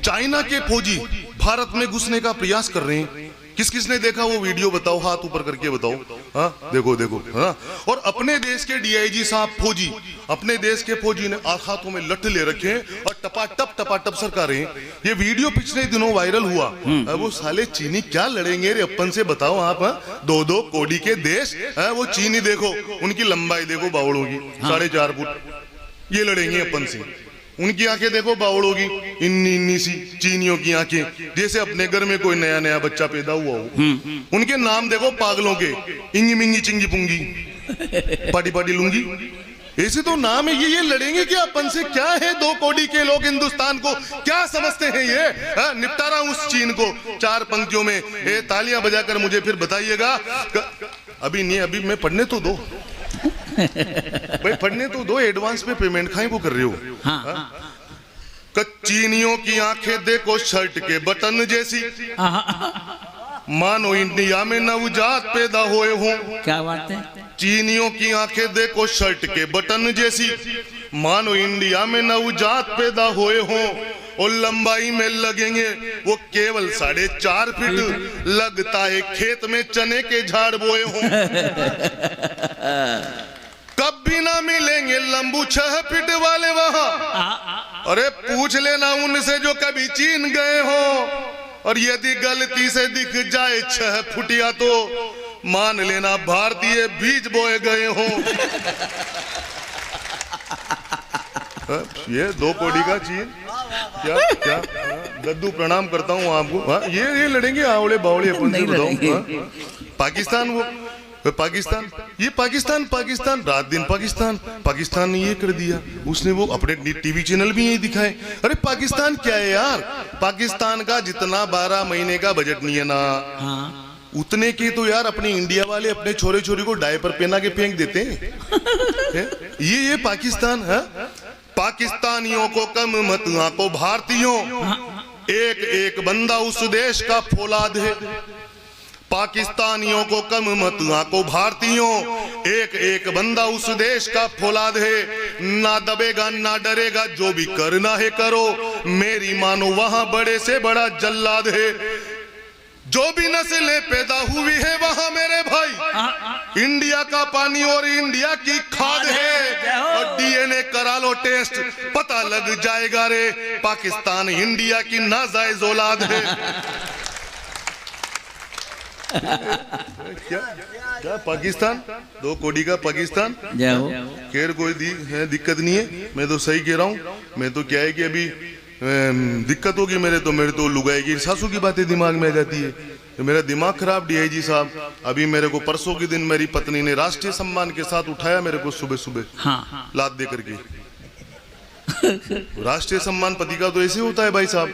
चाइना के फौजी भारत में घुसने का प्रयास कर रहे हैं। किस किसने देखा वो वीडियो? बताओ, हाथ ऊपर करके बताओ। हाँ, देखो देखो। हाँ, और अपने देश के डीआईजी साहब फौजी, अपने देश के फौजी ने हाथों में लठ ले रखे हैं और टपाटप सरका रहे हैं। ये वीडियो पिछले दिनों वायरल हुआ। वो साले चीनी क्या लड़ेंगे रे अपन से, बताओ आप। 2-2 कोड़ी के देश, वो चीनी देखो, उनकी लंबाई देखो बावड़ों की 4.5 फुट। ये लड़ेंगे अपन से। उनकी आंखें देखो बावड़ों की, इन्नी सी चीनियों की आंखें, जैसे अपने घर में कोई नया नया बच्चा पैदा हुआ हो। उनके नाम देखो पागलों के, इंगी मिंगी चिंगी पुंगी, पाटी पाटी लूंगी, ऐसे तो नाम है। ये लड़ेंगे क्या अपन से? क्या है 2 कोड़ी के लोग हिंदुस्तान को क्या समझते हैं ये? निपटारा उस चीन को 4 पंक्तियों में। तालियां बजाकर मुझे फिर बताइएगा। अभी नहीं, अभी मैं पढ़ने तो दो भाई, पढ़ने तो दो। एडवांस में पेमेंट खाए को कर रहे हो। हाँ। चीनियों की आंखें देखो शर्ट के बटन जैसी, मानो इंडिया में नवजात पैदा हुए हों। क्या बात है? चीनियों की आंखें देखो शर्ट के बटन जैसी, मानो इंडिया में नवजात पैदा हुए हों। और लंबाई में लगेंगे वो केवल 4.5 फीट, लगता है खेत में चने के झाड़ बोए हों। कभी ना मिलेंगे लंबू 6 फीट वाले वहां। अरे पूछ लेना उनसे जो कभी चीन गए हो। और यदि गलती से दिख जाए 6 फुटिया तो मान लेना भारतीय बीज बोए गए हो। ये 2 कोड़ी का चीन। क्या क्या गद्दू, प्रणाम करता हूँ आपको। ये लड़ेंगे आवड़े बावड़े अपन से, बताओ। पाकिस्तान, वो पाकिस्तान, ये पाकिस्तान रात दिन पाकिस्तान ने ये कर दिया। उसने वो अपने टीवी चैनल भी यही दिखाए। अरे पाकिस्तान क्या है यार? पाकिस्तान का जितना 12 महीने का बजट नहीं है ना, उतने के तो यार अपने इंडिया वाले अपने छोरे छोरी को डायपर पहना के फेंक देते हैं। ये पाकिस्तान है। पाकिस्तानियों को कम मत आंको भारतीयों, एक एक बंदा उस देश का फौलाद है। पाकिस्तानियों को कम मत आंको भारतीयों, एक एक बंदा उस देश का फौलाद है। ना दबेगा ना डरेगा, जो भी करना है करो, मेरी मानो वहां बड़े से बड़ा जल्लाद है। जो भी नस्लें पैदा हुई है वहां मेरे भाई, इंडिया का पानी और इंडिया की खाद है। और डीएनए करा लो टेस्ट, पता लग जाएगा रे, पाकिस्तान इंडिया की नाजायज औलाद है। क्या पाकिस्तान? 2 कोड़ी का पाकिस्तान। खैर कोई दिक्कत नहीं है, मैं तो सही कह रहा हूँ। मैं तो क्या है कि अभी दिक्कत होगी मेरे तो लुगाई की सासू की बातें दिमाग में आ जाती है। तो मेरा दिमाग खराब। डीआईजी साहब, अभी मेरे को परसों के दिन मेरी पत्नी ने राष्ट्रीय सम्मान के साथ उठाया मेरे को सुबह लात दे करके। राष्ट्रीय सम्मान पति का तो ऐसे होता है भाई साहब।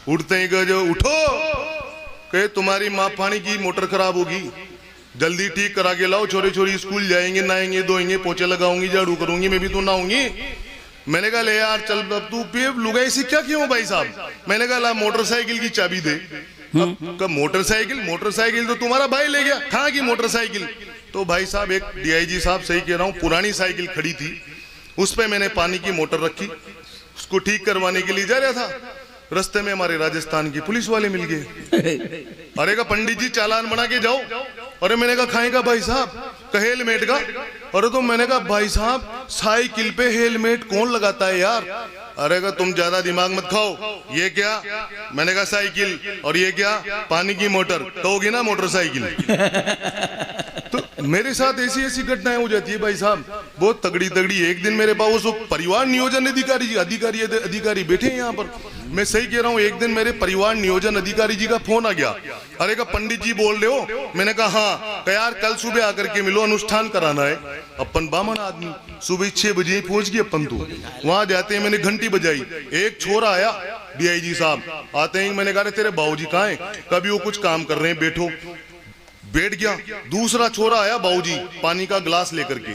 उठते ही जो उठो, कहे तुम्हारी माँ पानी की मोटर खराब होगी, जल्दी ठीक करा के लाओ। छोरे छोरी स्कूल जाएंगे, नहाएंगे धोएंगे, पोछे लगाऊंगी, झाड़ू करूंगी, मैं भी तो नहाऊंगी। मैंने कहा ले यार चल, अब तू लुगाई सी क्या क्यों भाई साहब? मैंने कहा ला मोटरसाइकिल की चाबी दे। मोटरसाइकिल तो तुम्हारा भाई ले गया, कहाँ की मोटरसाइकिल? तो भाई साहब, एक डीआईजी साहब सही कह रहा हूँ, पुरानी साइकिल खड़ी थी, उस पे मैंने पानी की मोटर रखी, उसको ठीक करवाने के लिए जा रहा था। रास्ते में हमारे राजस्थान की पुलिस वाले मिल गए। अरे का पंडित जी चालान बना के जाओ। अरे मैंने कहा खाएगा भाई साहब? का हेलमेट का। अरे तो मैंने कहा भाई साहब, साइकिल पे हेलमेट कौन लगाता है यार? अरे का तुम ज्यादा दिमाग मत खाओ, ये क्या? मैंने कहा साइकिल, और ये क्या? पानी की मोटर। कहोगी ना मोटरसाइकिल। तो मेरे साथ ऐसी ऐसी घटनाएं हो जाती है भाई साहब, बहुत तगड़ी तगड़ी। एक दिन मेरे पास वो परिवार नियोजन अधिकारी बैठे हैं यहाँ पर, मैं सही कह रहा हूँ। एक दिन मेरे परिवार नियोजन अधिकारी जी का फोन आ गया। अरे का पंडित जी बोल रहे हो? मैंने कहा हाँ। कहा यार कल सुबह आकर के मिलो, अनुष्ठान कराना है। अपन बामन आदमी, सुबह 6 बजे पहुंच गए अपन। तो वहां जाते हैं मैंने घंटी बजाई, एक छोरा आया, डीआईजी साहब आते हैं। मैंने कहा तेरे बाबूजी कहाँ हैं? कभी वो कुछ काम कर रहे हैं, बैठो। बैठ गया। दूसरा छोरा आया, बाबूजी पानी का गिलास लेकर के।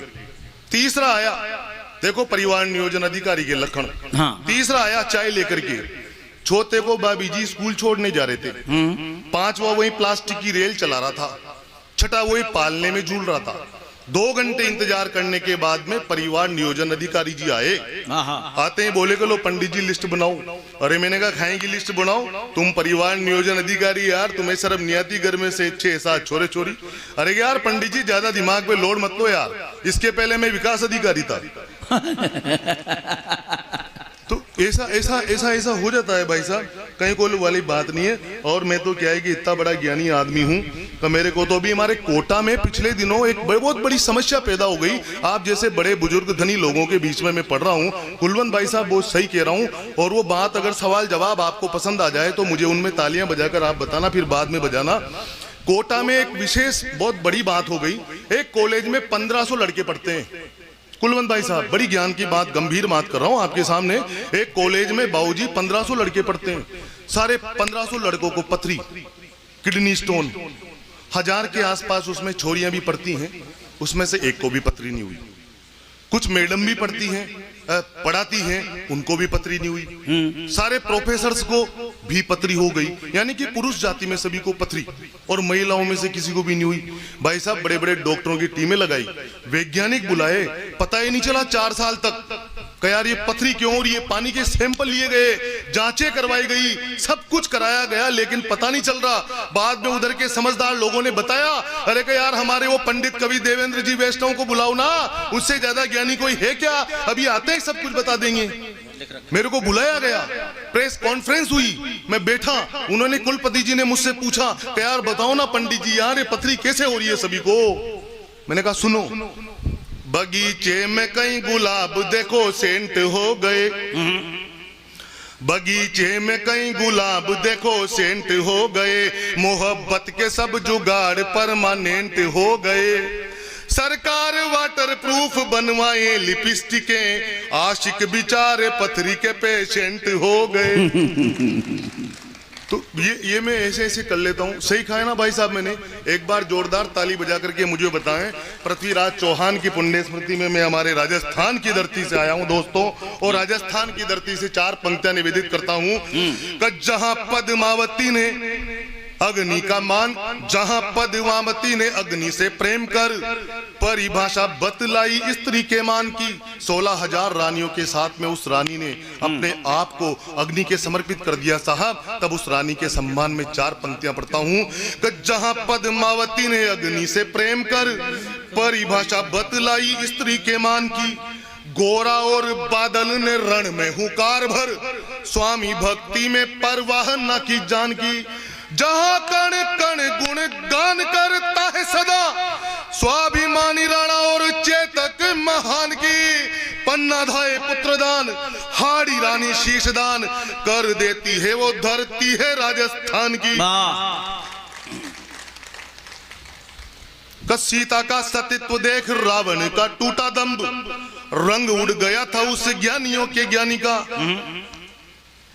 तीसरा आया, देखो परिवार नियोजन अधिकारी के लक्षण। हाँ। तीसरा आया चाय लेकर के। छोटे को भाभी जी स्कूल छोड़ने जा रहे थे। पांचवा वही प्लास्टिक की रेल चला रहा था। छठा वही पालने में झूल रहा था। 2 घंटे इंतजार करने के बाद में परिवार नियोजन अधिकारी जी आए। आते हैं, बोले कि लो पंडित जी लिस्ट बनाओ। अरे मैंने कहा खाएंगी लिस्ट बनाओ? तुम परिवार नियोजन अधिकारी यार, तुम्हें शर्म नहीं आती? घर में से 6-7 छोरे छोरी। अरे यार पंडित जी ज्यादा दिमाग पे लोड मत लो यार, इसके पहले मैं विकास अधिकारी था। तो ऐसा हो जाता है भाई साहब, कहीं कोई वाली बात नहीं है। और मैं तो क्या है कि इतना बड़ा ज्ञानी आदमी हूँ तो मेरे को तो भी हमारे कोटा में पिछले दिनों एक बहुत बड़ी समस्या पैदा हो गई। आप जैसे बड़े बुजुर्ग धनी लोगों के बीच में मैं पढ़ रहा हूँ। कुलवंत भाई साहब बहुत सही कह रहा हूँ, और वो बात अगर सवाल जवाब आपको पसंद आ जाए तो मुझे उनमें तालियां बजाकर आप बताना, फिर बाद में बजाना। कोटा में एक विशेष बहुत बड़ी बात हो गई। एक कॉलेज में 1500 लड़के पढ़ते हैं। कुलवंत भाई साहब बड़ी ज्ञान की बात, गंभीर बात कर रहा हूं आपके सामने। एक कॉलेज में बाबूजी 1500 लड़के पढ़ते हैं। सारे 1500 लड़कों को पथरी, किडनी स्टोन, 1000 के आसपास उसमें छोरियां भी पढ़ती हैं, उसमें से एक को भी पथरी नहीं हुई। कुछ मैडम भी पढ़ती हैं, पढ़ाती हैं, उनको भी पथरी नहीं हुई। सारे प्रोफेसर्स को भी पथरी हो गई, यानी कि पुरुष जाति में सभी को पथरी, और महिलाओं में से किसी को भी नहीं हुई। भाई साहब बड़े बड़े डॉक्टरों की टीमें लगाई, वैज्ञानिक बुलाए, पता ही नहीं चला 4 साल तक। कहा यार ये पथरी क्यों हो रही है? पानी के सैंपल लिए गए, जांचें करवाई गई, सब कुछ कराया गया, लेकिन पता नहीं चल रहा। बाद में उधर के समझदार लोगों ने बताया, अरे कि यार हमारे वो पंडित कवि देवेंद्र जी वैष्णव को बुलाओ ना, उससे ज्यादा ज्ञानी कोई है क्या? अभी आते हैं सब कुछ बता देंगे। मेरे को बुलाया गया, प्रेस कॉन्फ्रेंस हुई, मैं बैठा। उन्होंने कुलपति जी ने मुझसे पूछा कि यार बताओ ना पंडित जी, यार ये पथरी कैसे हो रही है सभी को? मैंने कहा सुनो, बगीचे में कई गुलाब देखो सेंट हो गए, बगीचे में कई गुलाब देखो सेंट हो गए, मोहब्बत के सब जुगाड़ परमानेंट हो गए, सरकार वाटर प्रूफ बनवाए लिपस्टिकें, आशिक बेचारे पथरी के पेशेंट हो गए। तो ये मैं ऐसे ऐसे कर लेता हूँ। सही खाया ना भाई साहब? मैंने एक बार जोरदार ताली बजा करके मुझे बताएं, पृथ्वीराज चौहान की पुण्य स्मृति में मैं हमारे राजस्थान की धरती से आया हूँ दोस्तों, और राजस्थान की धरती से 4 पंक्तियां निवेदित करता हूँ। जहां पद्मावती ने अग्नि का मान, जहां पद्मावती ने अग्नि से प्रेम कर परिभाषा बतलाई स्त्री के मान की, 16,000 रानियों के साथ में उस रानी ने अपने आप को अग्नि के समर्पित कर दिया साहब। तब उस रानी के सम्मान में 4 पंक्तियां पढ़ता हूं कि जहां पद्मावती ने अग्नि से प्रेम कर परिभाषा बतलाई स्त्री के मान की, गोरा और बादल ने रण में हुकार भर स्वामी भक्ति में परवाह न की जान की, जहां कण कण गुण गान करता है सदा स्वाभिमानी राणा और चेतक महान की, पन्ना धाये पुत्रदान हाड़ी रानी शीशदान कर देती है वो धरती है राजस्थान की। सीता का सतीत्व देख रावण का टूटा दम्भ, रंग उड़ गया था उस ज्ञानियों के ज्ञानी का।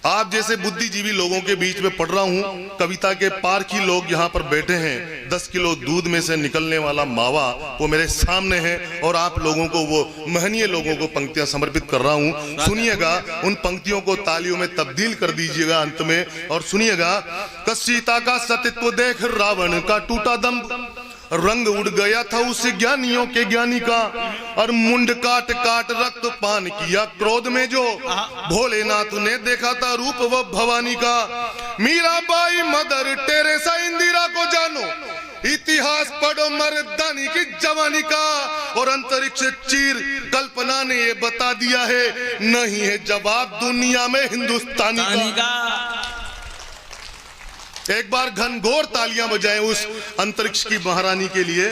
आप जैसे बुद्धिजीवी लोगों के बीच में पढ़ रहा हूँ, कविता के पारखी लोग यहाँ पर बैठे हैं। 10 किलो दूध में से निकलने वाला मावा वो मेरे सामने है, और आप लोगों को, वो महनीय लोगों को पंक्तियां समर्पित कर रहा हूँ। सुनिएगा, उन पंक्तियों को तालियों में तब्दील कर दीजिएगा अंत में, और सुनिएगा। सीता का सतीत्व देख रावण का टूटा दम्भ, रंग उड़ गया था उस ज्ञानियों के ज्ञानी का, और मुंड काट काट रक्त पान किया क्रोध में जो भोलेनाथ ने देखा था रूप वो भवानी का। मीराबाई मदर टेरेसा इंदिरा को जानो, इतिहास पढ़ो मर्दानी की जवानी का, और अंतरिक्ष चीर कल्पना ने ये बता दिया है, नहीं है जवाब दुनिया में हिंदुस्तानी का। एक बार घनघोर तालियां बजाएं उस अंतरिक्ष की महारानी के लिए।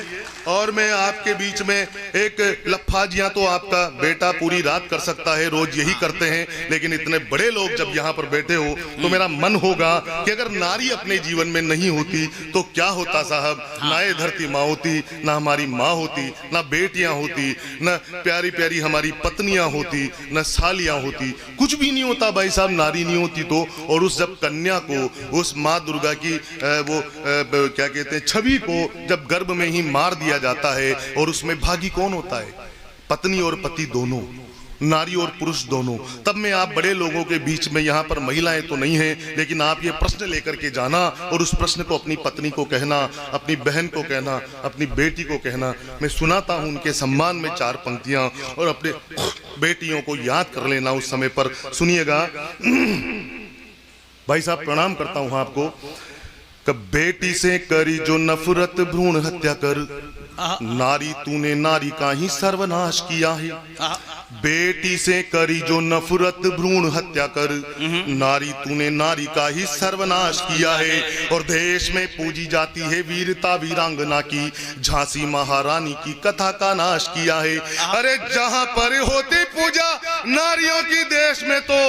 और मैं आपके बीच में एक लफ्फाजियां तो आपका बेटा पूरी रात कर सकता है, रोज यही करते हैं, लेकिन इतने बड़े लोग जब यहाँ पर बैठे हो तो मेरा मन होगा कि अगर नारी अपने जीवन में नहीं होती तो क्या होता साहब। ना ये धरती माँ होती, ना हमारी माँ होती, ना बेटियां होती, ना प्यारी प्यारी हमारी पत्नियां होती, ना सालियां होती, कुछ भी नहीं होता भाई साहब नारी नहीं होती तो। और उस जब कन्या को, उस माँ दुर्गा की वो क्या कहते हैं छवि को जब गर्भ में ही मार दिया जाता है, और उसमें भागी कौन होता है? पत्नी और पति दोनों, नारी और पुरुष दोनों। तब में आप बड़े लोगों के बीच में, यहाँ पर महिलाएं तो नहीं हैं, लेकिन आप ये प्रश्न लेकर के जाना और उस प्रश्न को अपनी पत्नी को कहना, अपनी बहन को कहना, अपनी बेटी को कहना। मैं सुनाता हूं उनके सम्मान में 4 पंक्तियां, और अपने बेटियों को याद कर लेना उस समय पर। सुनिएगा भाई साहब, प्रणाम करता हूं आपको। कब बेटी से करी जो नफरत भ्रूण हत्या कर, नारी तूने नारी का ही सर्वनाश किया है। बेटी से करी जो नफरत भ्रूण हत्या कर, नारी तूने नारी का ही सर्वनाश किया है। और देश में पूजी जाती है वीरता वीरांगना की, झांसी महारानी की कथा का नाश किया है। अरे जहां पर होती पूजा नारियों की देश में, तो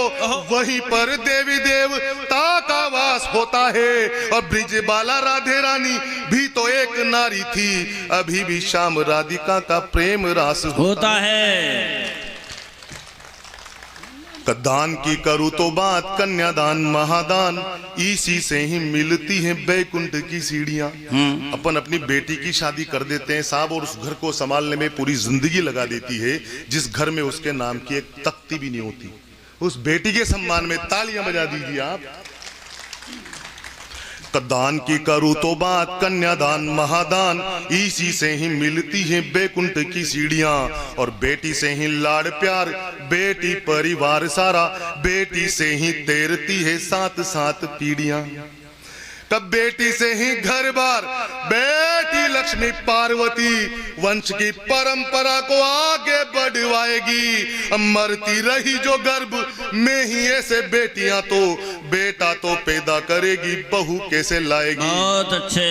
वहीं पर देवी देवता का वास होता है। और ब्रिजबाला राधे रानी भी तो एक नारी थी, अभी भी श्याम राधिका का प्रेम रास होता है। दान की करूँ तो बात, कन्यादान महादान, इसी से ही मिलती है बैकुंठ की सीढ़ियां। अपन अपनी बेटी की शादी कर देते हैं साहब, और उस घर को संभालने में पूरी जिंदगी लगा देती है, जिस घर में उसके नाम की एक तख्ती भी नहीं होती। उस बेटी के सम्मान में तालियां बजा दीजिए आप। दान की करूँ तो बात, कन्यादान महादान, इसी से ही मिलती है बैकुंठ की सीढ़ियां। और बेटी से ही लाड़ प्यार, बेटी परिवार सारा, बेटी से ही तैरती है 7-7 पीढ़ियां। तब बेटी से ही घर बार, बेटी लक्ष्मी पार्वती वंश की परंपरा को आगे बढ़वाएगी। मरती रही जो गर्भ में ही ऐसे बेटियां, तो बेटा तो पैदा करेगी, बहू कैसे लाएगी। बहुत अच्छे।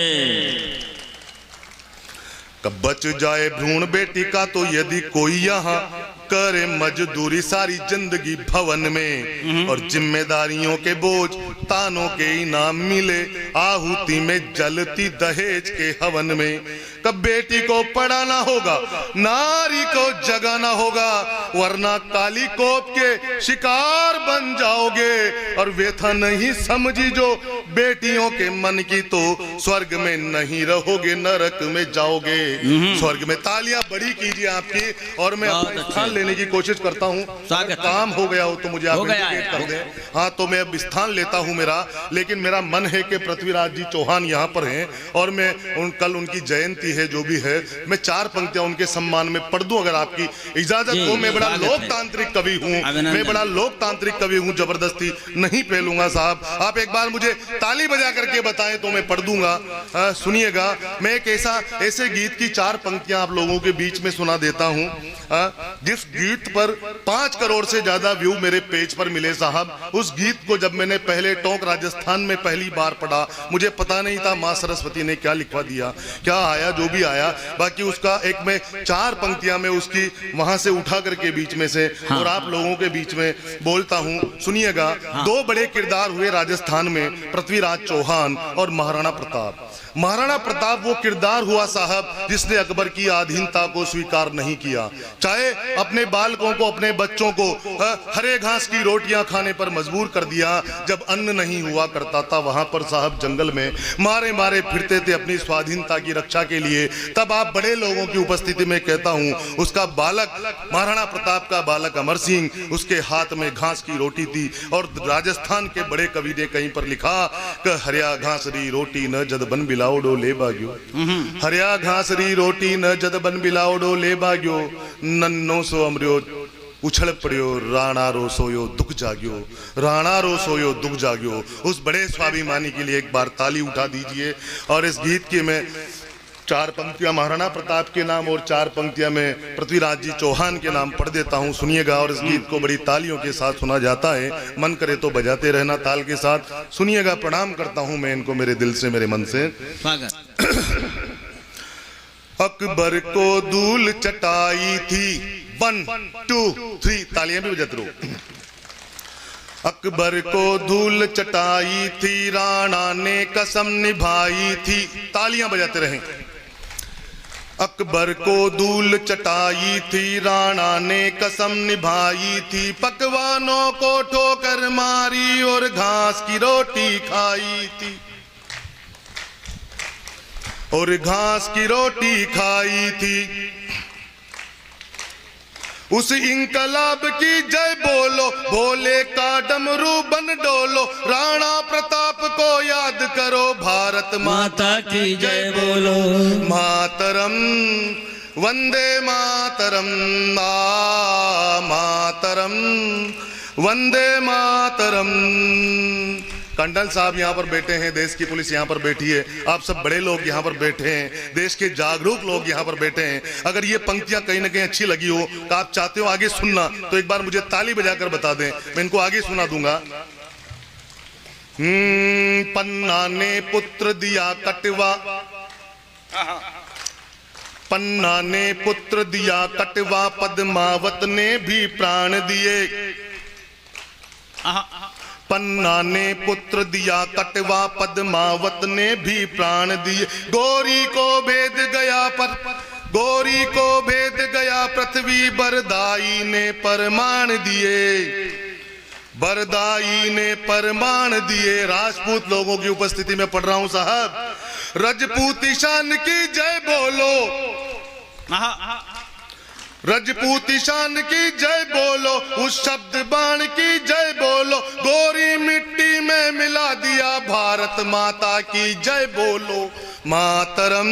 कब बच जाए भ्रूण बेटी का, तो यदि कोई यहाँ करे मजदूरी सारी जिंदगी भवन में, और जिम्मेदारियों के बोझ तानों के इनाम मिले, आहुति में जलती दहेज के हवन में। कब बेटी को पढ़ाना होगा, नारी को जगाना होगा, वरना काली कोप के शिकार बन जाओगे। और व्यथा नहीं समझी जो बेटियों के मन की, तो स्वर्ग में नहीं रहोगे, नरक में जाओगे। स्वर्ग में तालियां बड़ी कीजिए आपकी। और मैं अपना स्थान लेने की कोशिश करता हूँ। काम हो गया हो तो मुझे आप इंडिकेट कर दें। हाँ, तो मैं अब स्थान लेता हूँ मेरा, लेकिन मेरा मन है कि पृथ्वीराज जी चौहान यहाँ पर हैं, और मैं कल उनकी जयंती है जो भी है, मैं 4 पंक्तियां उनके सम्मान में पढ़ दूं अगर आपकी इजाजत हो। मैं बड़ा लोकतांत्रिक कवि हूँ, मैं बड़ा लोकतांत्रिक कवि हूँ, जबरदस्ती नहीं फैलूंगा साहब। आप एक बार मुझे ताली बजा करके बताएं तो मैं पढ़ दूंगा। सुनिएगा, मैं एक ऐसे गीत की 4 पंक्तियां आप लोगों के बीच में सुना देता हूं, जिस गीत पर 5 करोड़ से ज्यादा व्यू मेरे पेज पर मिले साहब। उस गीत को जब मैंने पहले टोंक राजस्थान में पहली बार पढ़ा, मुझे पता नहीं था माँ सरस्वती ने क्या लिखवा दिया, क्या आया जो भी आया। बाकी उसका एक मैं 4 पंक्तियां में उसकी वहां से उठा करके बीच में से और आप लोगों के बीच में बोलता हूं। सुनिएगा, 2 बड़े किरदार हुए राजस्थान में, पृथ्वीराज चौहान और महाराणा प्रताप। महाराणा प्रताप वो किरदार हुआ साहब जिसने अकबर की अधीनता को स्वीकार नहीं किया, चाहे अपने बालकों को, अपने बच्चों को हरे घास की रोटियां खाने पर मजबूर कर दिया। जब अन्न नहीं हुआ करता था वहां पर साहब जंगल में मारे मारे फिरते थे अपनी स्वाधीनता की रक्षा के लिए। तब आप बड़े लोगों की उपस्थिति में कहता हूं, उसका बालक, महाराणा प्रताप का बालक अमर सिंह, उसके हाथ में घास की रोटी थी। और राजस्थान के बड़े कवि ने कहीं पर लिखा कि हरिया घासरी रोटी न जद बन बिलाओडो ले बाग्यो, हरिया घासरी रोटी न जद बन बिलाओडो ले बाग्यो, नन्नो सो अमरियो उछल पड़ियो, राणा रो सोयो दुख जाग्यो, राणा रो सोयो दुख जाग्यो। उस बड़े स्वाभिमानी के लिए एक बार ताली उठा दीजिए। और इस गीत की मैं 4 पंक्तियां महाराणा प्रताप के नाम और 4 पंक्तियां मैं पृथ्वीराज जी चौहान के नाम पढ़ देता हूं, सुनिएगा। और इस गीत को बड़ी तालियों के साथ सुना जाता है, मन करे तो बजाते रहना ताल के साथ। सुनिएगा, प्रणाम करता हूं मैं इनको मेरे दिल से, मेरे मन से। अकबर को धूल चटाई थी, 1 2 3 तालियां भी बजाते रहो। अकबर को धूल चटाई थी, राणा ने कसम निभाई थी, तालियां बजाते रहें। अकबर को धूल चटाई थी, राणा ने कसम निभाई थी, पकवानों को ठोकर मारी और घास की रोटी खाई थी, और घास की रोटी खाई थी। उस इंकलाब की जय बोलो, भोले का डमरू बन डोलो, राणा प्रताप को याद करो, भारत माता की जय बोलो। मातरम वंदे मातरम, मातरम वंदे मातरम। कंडल साहब यहाँ पर बैठे हैं, देश की पुलिस यहाँ पर बैठी है, आप सब बड़े लोग यहाँ पर बैठे हैं, देश के जागरूक लोग यहाँ पर बैठे हैं। अगर ये पंक्तियां कहीं ना कहीं अच्छी लगी हो तो आप चाहते हो आगे सुनना, तो एक बार मुझे ताली बजाकर बता दें, मैं इनको आगे सुना दूंगा। पन्ना ने पुत्र दिया कटवा, पन्ना ने पुत्र दिया कटवा, पद्मावत ने भी प्राण दिए। पन्ना ने पुत्र दिया कटवा, पद्मावत ने भी प्राण दिए। गौरी को भेद गया पर, गौरी को भेद गया पृथ्वी, बरदाई ने परमाण दिए, बरदाई ने परमाण दिए। राजपूत लोगों की उपस्थिति में पढ़ रहा हूं साहब। रजपूत शान की जय बोलो, रजपूत शान की जय बोलो, उस शब्द बाण की जय बोलो, गोरी मिट्टी में मिला दिया, भारत माता की जय बोलो। मातरम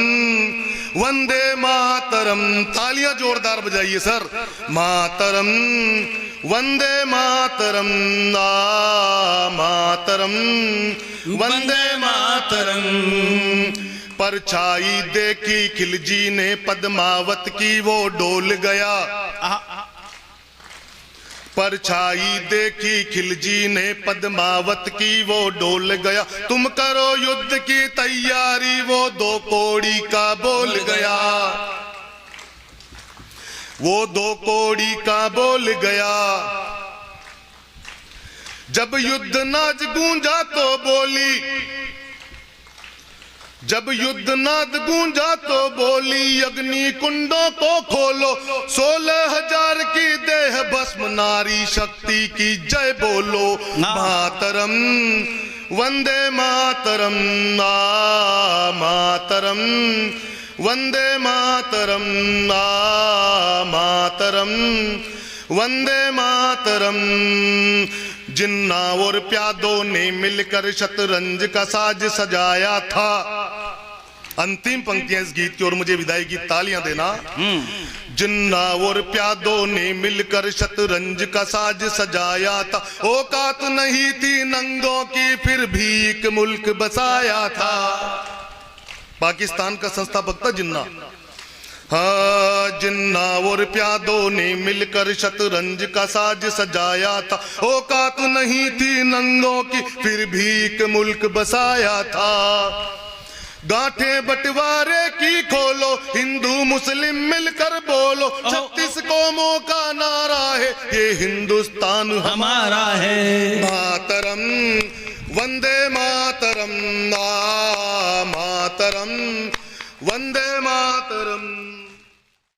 वंदे मातरम, तालियां जोरदार बजाइए सर। मातरम वंदे मातरम, मातरम वंदे मातरम। परछाई देखी खिलजी ने पद्मावत की, वो डोल गया। परछाई देखी खिलजी ने पद्मावत की, वो डोल गया। तुम करो युद्ध की तैयारी, वो 2 कोड़ी का बोल गया, वो 2 कोड़ी का बोल गया। जब युद्ध नाद गूंजा तो बोली, जब युद्ध नाद गूंजा तो बोली, अग्नि कुंडों को खोलो, 16,000 की देह भस्म, नारी शक्ति की जय बोलो। मातरम वंदे मातरम, मातरम वंदे मातरम, मातरम वंदे मातरम। जिन्ना और प्यादों ने मिलकर शतरंज का साज सजाया था। अंतिम पंक्तियां इस गीत की, और मुझे विदाई की तालियां देना। जिन्ना और प्यादों ने मिलकर शतरंज का साज सजाया था, औकात नहीं थी नंगों की, फिर भी एक मुल्क बसाया था। पाकिस्तान का संस्थापक था जिन्ना। हाँ, जिन्ना और प्यादों ने मिलकर शतरंज का साज सजाया था, औकात नहीं थी नंगों की, फिर भी एक मुल्क बसाया था। गांठे बंटवारे की खोलो, हिंदू मुस्लिम मिलकर बोलो, 36 कौमों का नारा है, ये हिंदुस्तान हमारा है। मातरम वंदे मातरम, मातरम वंदे मातरम।